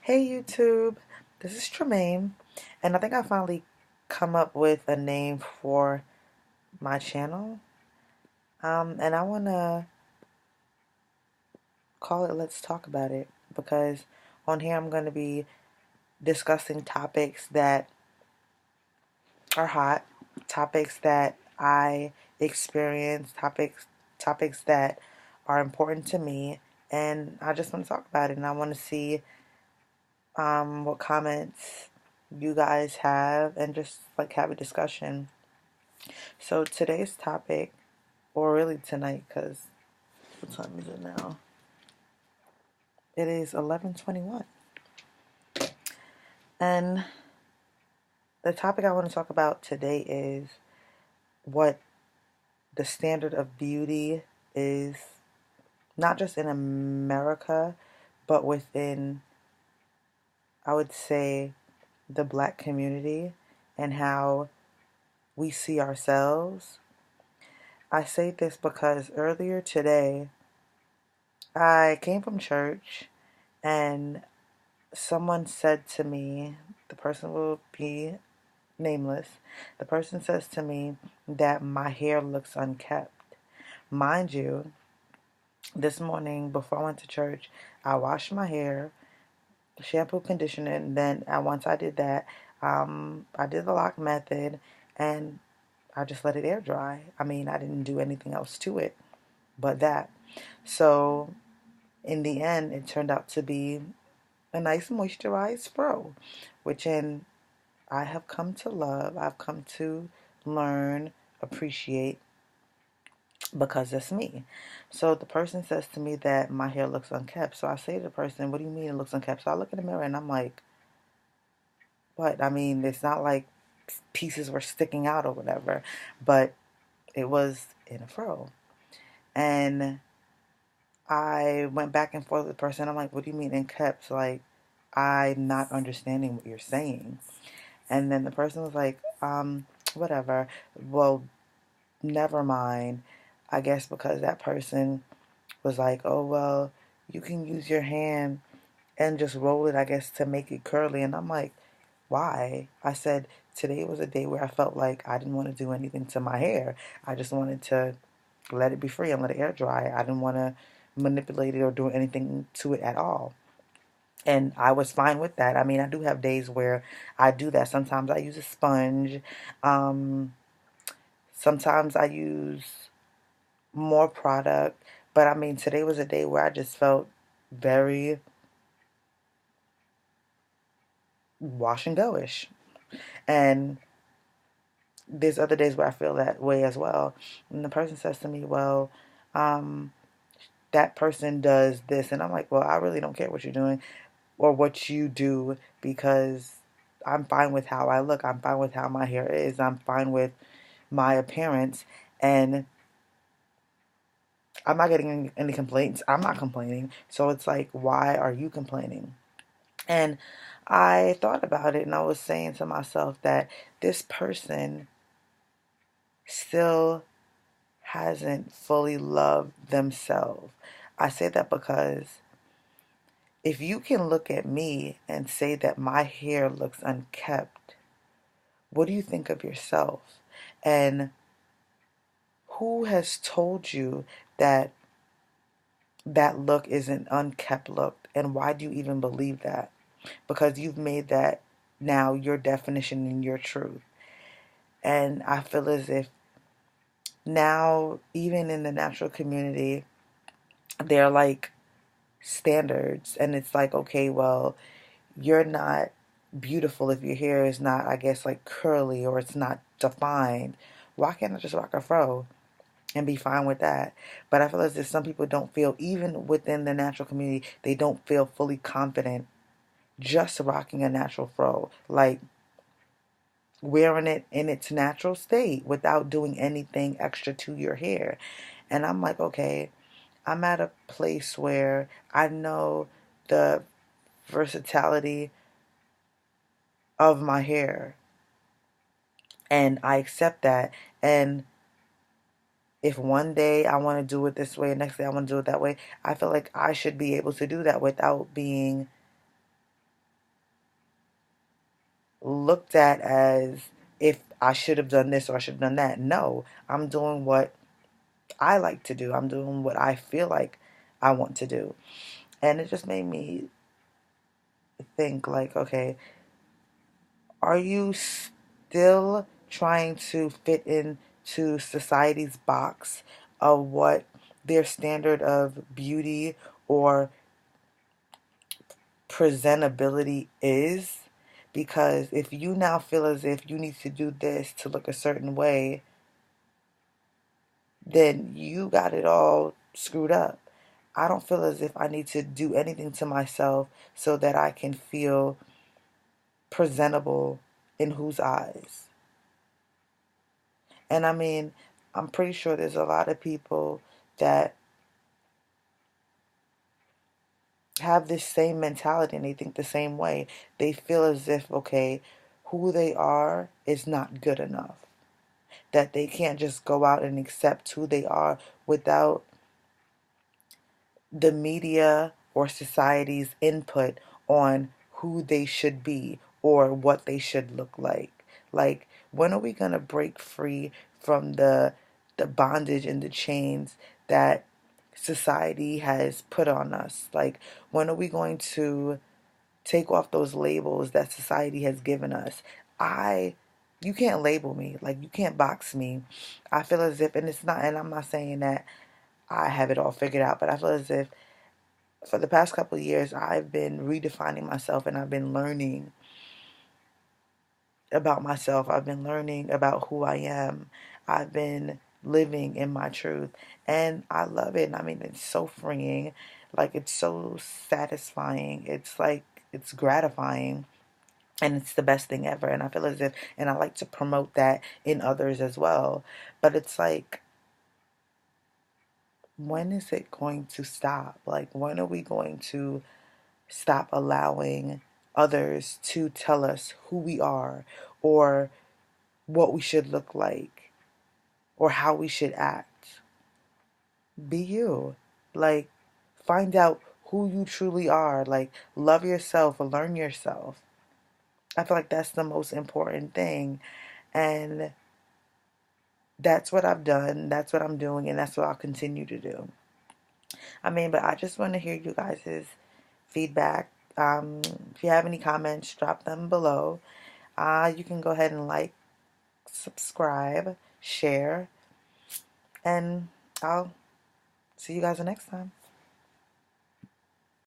Hey YouTube, this is Tremaine, and I think I finally come up with a name for my channel. And I want to call it Let's Talk About It because on here I'm going to be discussing topics that are hot, topics that I experience, topics that are important to me, and I just want to talk about it, and I want to see what comments you guys have and just like have a discussion. So today's topic, or really tonight, because what time is it now? It is 11:21. And the topic I want to talk about today is what the standard of beauty is, not just in America, but within, I would say, the Black community and how we see ourselves. I say this because earlier today, I came from church and someone said to me, the person will be nameless, the person says to me that my hair looks unkept. Mind you, this morning before I went to church, I washed my hair, shampoo, conditioner, and then once I did that, I did the lock method and I just let it air dry. I mean, I didn't do anything else to it but that. So in the end, it turned out to be a nice moisturized fro, which I have come to love, I've come to learn, appreciate, because that's me. So the person says to me that my hair looks unkept. So I say to the person, what do you mean it looks unkept? So I look in the mirror and I'm like, what? I mean, it's not like pieces were sticking out or whatever, but it was in a fro. And I went back and forth with the person. I'm like, what do you mean unkept? Like, I'm not understanding what you're saying. And then the person was like, whatever. Well, never mind. I guess because that person was like, oh, well, you can use your hand and just roll it, I guess, to make it curly. And I'm like, why? I said, today was a day where I felt like I didn't want to do anything to my hair. I just wanted to let it be free and let it air dry. I didn't want to manipulate it or do anything to it at all. And I was fine with that. I mean, I do have days where I do that. Sometimes I use a sponge. Um, Sometimes I use more product. But I mean, today was a day where I just felt very wash and go-ish. And there's other days where I feel that way as well. And the person says to me, well, um, that person does this. And I'm like, well, I really don't care what you're doing or what you do because I'm fine with how I look. I'm fine with how my hair is. I'm fine with my appearance. And I'm not getting any complaints. I'm not complaining. So it's like, why are you complaining? And I thought about it and I was saying to myself that this person still hasn't fully loved themselves. I say that because if you can look at me and say that my hair looks unkept, what do you think of yourself? And who has told you that that look is an unkept look? And why do you even believe that? Because you've made that now your definition and your truth. And I feel as if now, even in the natural community, they're like standards. And it's like, okay, well, you're not beautiful if your hair is not, I guess, like curly or it's not defined. Why can't I just rock a fro and be fine with that? But I feel as if some people don't feel, even within the natural community, they don't feel fully confident just rocking a natural fro. Like wearing it in its natural state without doing anything extra to your hair. And I'm like, okay, I'm at a place where I know the versatility of my hair and I accept that. And if one day I want to do it this way and next day I want to do it that way, I feel like I should be able to do that without being looked at as if I should have done this or I should have done that. No, I'm doing what I like to do. I'm doing what I feel like I want to do. And it just made me think like, okay, are you still trying to fit into society's box of what their standard of beauty or presentability is? Because if you now feel as if you need to do this to look a certain way, then you got it all screwed up. I don't feel as if I need to do anything to myself so that I can feel presentable in whose eyes. And I mean, I'm pretty sure there's a lot of people that have this same mentality and they think the same way. They feel as if, okay, who they are is not good enough. That they can't just go out and accept who they are without the media or society's input on who they should be or what they should look like. Like, when are we going to break free from the bondage and the chains that society has put on us? Like, when are we going to take off those labels that society has given us? You can't label me. Like, you can't box me. I feel as if, and it's not, and I'm not saying that I have it all figured out, but I feel as if for the past couple of years, I've been redefining myself and I've been learning about myself. I've been learning about who I am. I've been living in my truth. And I love it. I mean, it's so freeing. Like, it's so satisfying. It's like, it's gratifying. And it's the best thing ever. And I feel as if, and I like to promote that in others as well. But it's like, when is it going to stop? Like, when are we going to stop allowing others to tell us who we are or what we should look like or how we should act? Be you. Like, find out who you truly are. Like, love yourself or learn yourself. I feel like that's the most important thing. And that's what I've done. That's what I'm doing. And that's what I'll continue to do. I mean, but I just want to hear you guys' feedback. If you have any comments, drop them below. You can go ahead and like, subscribe, share, and I'll see you guys the next time.